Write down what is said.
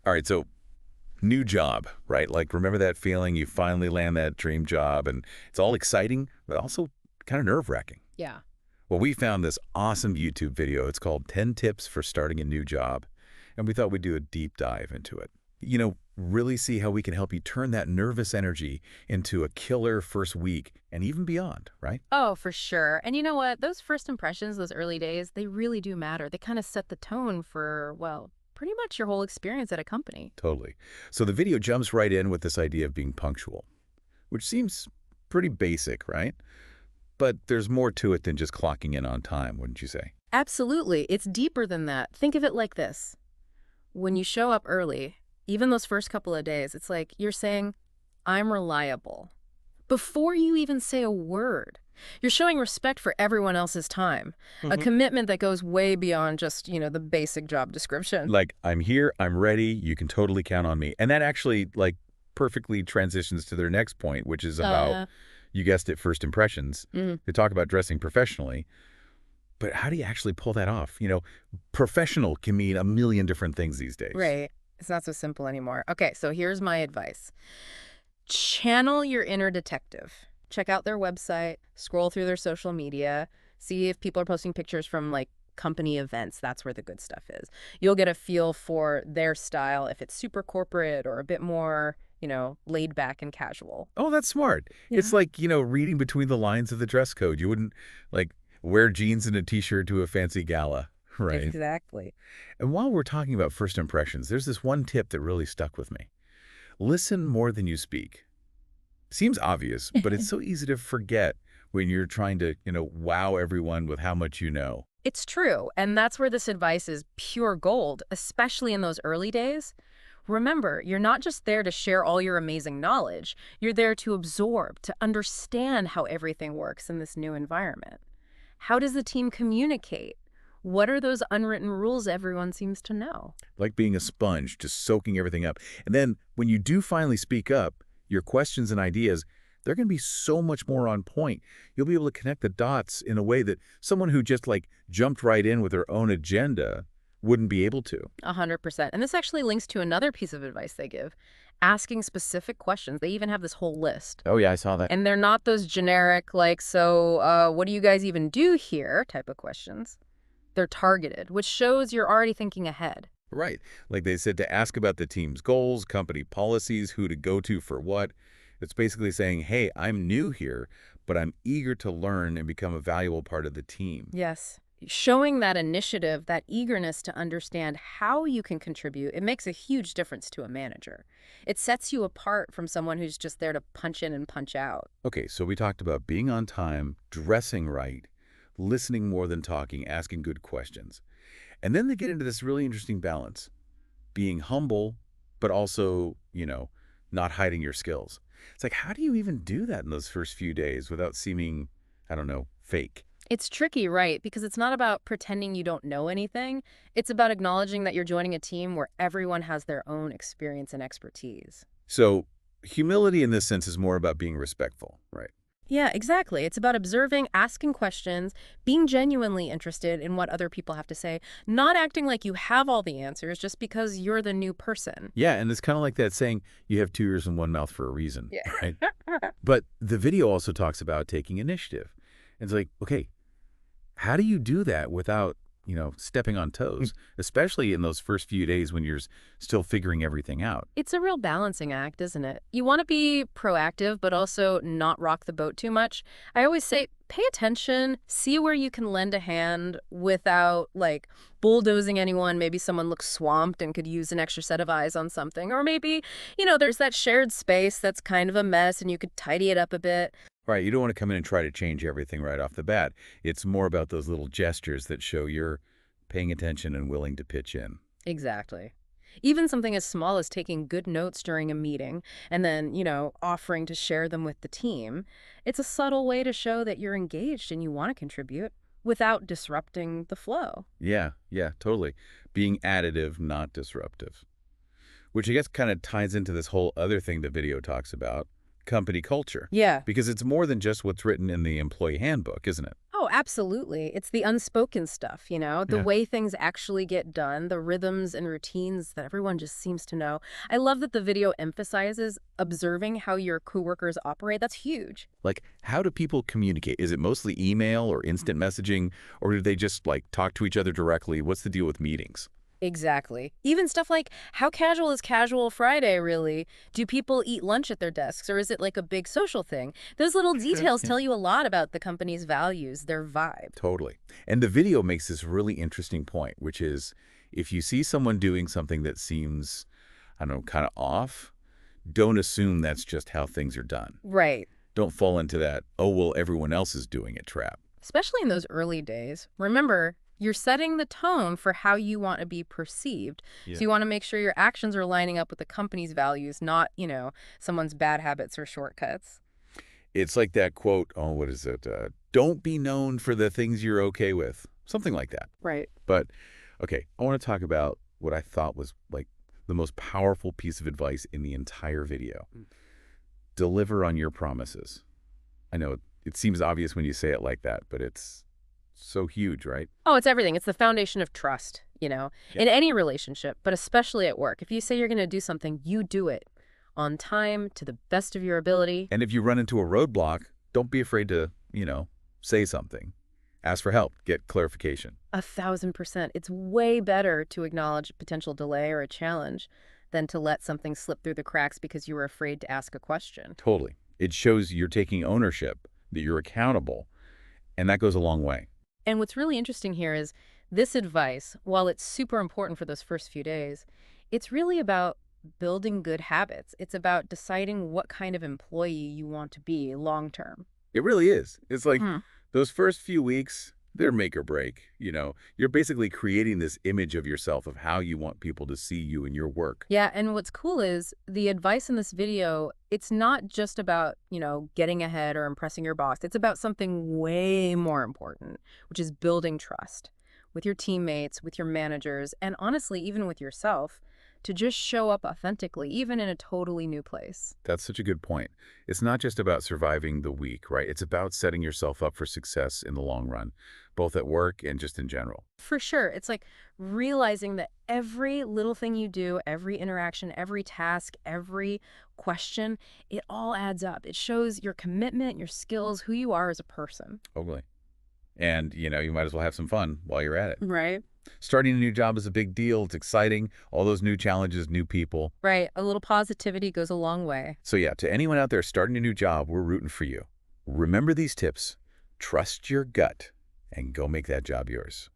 All right, so new job, right? Like, remember that feeling you finally land that dream job and it's all exciting, but also kind of nerve-wracking. Yeah. Well, we found this awesome YouTube video. It's called 10 Tips for Starting a New Job, and we thought we'd do a deep dive into it. Really see how we can help you turn that nervous energy into a killer first week and even beyond, right? Oh, for sure. And you know what? Those first impressions, those early days, they really do matter. They kind of set the tone for, well, pretty much your whole experience at a company. Totally. So the video jumps right in with this idea of being punctual, which seems pretty basic, right? But there's more to it than just clocking in on time, wouldn't you say? Absolutely. It's deeper than that. Think of it like this. When you show up early, even those first couple of days, it's like you're saying, I'm reliable. Before you even say a word, you're showing respect for everyone else's time, a Hmm. commitment that goes way beyond just, the basic job description. Like, I'm here, I'm ready, you can totally count on me. And that actually, like, perfectly transitions to their next point, which is Oh, about, yeah. you guessed it, first impressions. Mm, They talk about dressing professionally, but how do you actually pull that off? Professional can mean a million different things these days. right. It's not so simple anymore. Okay, so here's my advice. Channel your inner detective. Check out their website, scroll through their social media, see if people are posting pictures from like company events. That's where the good stuff is. You'll get a feel for their style if it's super corporate or a bit more, laid back and casual. Oh, that's smart. It's Yeah. like, reading between the lines of the dress code. You wouldn't, like, wear jeans and a T-shirt to a fancy gala, right? Exactly. And while we're talking about first impressions, there's this one tip that really stuck with me. Listen more than you speak. Seems obvious, but it's so easy to forget when you're trying to, wow everyone with how much you know. It's true, and that's where this advice is pure gold, especially in those early days. Remember, you're not just there to share all your amazing knowledge. You're there to absorb, to understand how everything works in this new environment. How does the team communicate? What are those unwritten rules everyone seems to know? Like being a sponge, just soaking everything up. And then when you do finally speak up, your questions and ideas, they're going to be so much more on point. You'll be able to connect the dots in a way that someone who just like jumped right in with their own agenda wouldn't be able to. 100%. And this actually links to another piece of advice they give, asking specific questions. They even have this whole list. Oh, yeah, I saw that. And they're not those generic, like, so what do you guys even do here type of questions. They're targeted, which shows you're already thinking ahead. Right. Like they said to ask about the team's goals, company policies, who to go to for what. It's basically saying, hey, I'm new here, but I'm eager to learn and become a valuable part of the team. Yes. Showing that initiative, that eagerness to understand how you can contribute, it makes a huge difference to a manager. It sets you apart from someone who's just there to punch in and punch out. Okay, so we talked about being on time, dressing right, listening more than talking, asking good questions. And then they get into this really interesting balance, being humble, but also, not hiding your skills. It's like, how do you even do that in those first few days without seeming, I don't know, fake? It's tricky, right? Because it's not about pretending you don't know anything. It's about acknowledging that you're joining a team where everyone has their own experience and expertise. So humility in this sense is more about being respectful, right? Yeah, exactly. It's about observing, asking questions, being genuinely interested in what other people have to say, not acting like you have all the answers just because you're the new person. Yeah, and it's kind of like that saying, you have two ears and one mouth for a reason, Yeah. right? But the video also talks about taking initiative. And it's like, okay, how do you do that without, stepping on toes, especially in those first few days when you're still figuring everything out? It's a real balancing act, isn't it? You want to be proactive, but also not rock the boat too much. I always say, pay attention, see where you can lend a hand without, like, bulldozing anyone. Maybe someone looks swamped and could use an extra set of eyes on something. Or maybe, there's that shared space that's kind of a mess and you could tidy it up a bit. Right, you don't want to come in and try to change everything right off the bat. It's more about those little gestures that show you're paying attention and willing to pitch in. Exactly. Even something as small as taking good notes during a meeting and then, offering to share them with the team, it's a subtle way to show that you're engaged and you want to contribute without disrupting the flow. Yeah, yeah, totally. Being additive, not disruptive. Which I guess kind of ties into this whole other thing the video talks about, company culture. Yeah. Because it's more than just what's written in the employee handbook, isn't it? Oh, absolutely. It's the unspoken stuff, the Yeah. way things actually get done, the rhythms and routines that everyone just seems to know. I love that the video emphasizes observing how your coworkers operate. That's huge. Like, how do people communicate? Is it mostly email or instant messaging, or do they just, like, talk to each other directly? What's the deal with meetings? Exactly. Even stuff like, how casual is casual Friday, really? Do people eat lunch at their desks, or is it like a big social thing? Those little details Yeah. tell you a lot about the company's values, their vibe. Totally. And the video makes this really interesting point, which is if you see someone doing something that seems, I don't know, kind of off, don't assume that's just how things are done. Right. Don't fall into that, oh, well, everyone else is doing it trap. Especially in those early days. Remember, you're setting the tone for how you want to be perceived. So Yeah. you want to make sure your actions are lining up with the company's values, not, someone's bad habits or shortcuts. It's like that quote, oh, what is it? Don't be known for the things you're okay with. Something like that. Right. But, okay, I want to talk about what I thought was like the most powerful piece of advice in the entire video. Deliver on your promises. I know it seems obvious when you say it like that, but it's so huge, right? Oh, it's everything. It's the foundation of trust, Yeah. in any relationship, but especially at work. If you say you're going to do something, you do it on time, to the best of your ability. And if you run into a roadblock, don't be afraid to, say something. Ask for help. Get clarification. 1,000%. It's way better to acknowledge a potential delay or a challenge than to let something slip through the cracks because you were afraid to ask a question. Totally. It shows you're taking ownership, that you're accountable, and that goes a long way. And what's really interesting here is this advice, while it's super important for those first few days, it's really about building good habits. It's about deciding what kind of employee you want to be long term. It really is. It's like Hmm. those first few weeks, they're make or break. You're basically creating this image of yourself of how you want people to see you in your work. Yeah, and what's cool is the advice in this video, it's not just about, getting ahead or impressing your boss. It's about something way more important, which is building trust with your teammates, with your managers, and honestly, even with yourself, to just show up authentically, even in a totally new place. That's such a good point. It's not just about surviving the week, right? It's about setting yourself up for success in the long run, both at work and just in general. For sure. It's like realizing that every little thing you do, every interaction, every task, every question, it all adds up. It shows your commitment, your skills, who you are as a person. Totally. And, you might as well have some fun while you're at it. Right. Starting a new job is a big deal. It's exciting. All those new challenges, new people. Right. A little positivity goes a long way. So yeah, to anyone out there starting a new job, we're rooting for you. Remember these tips. Trust your gut and go make that job yours.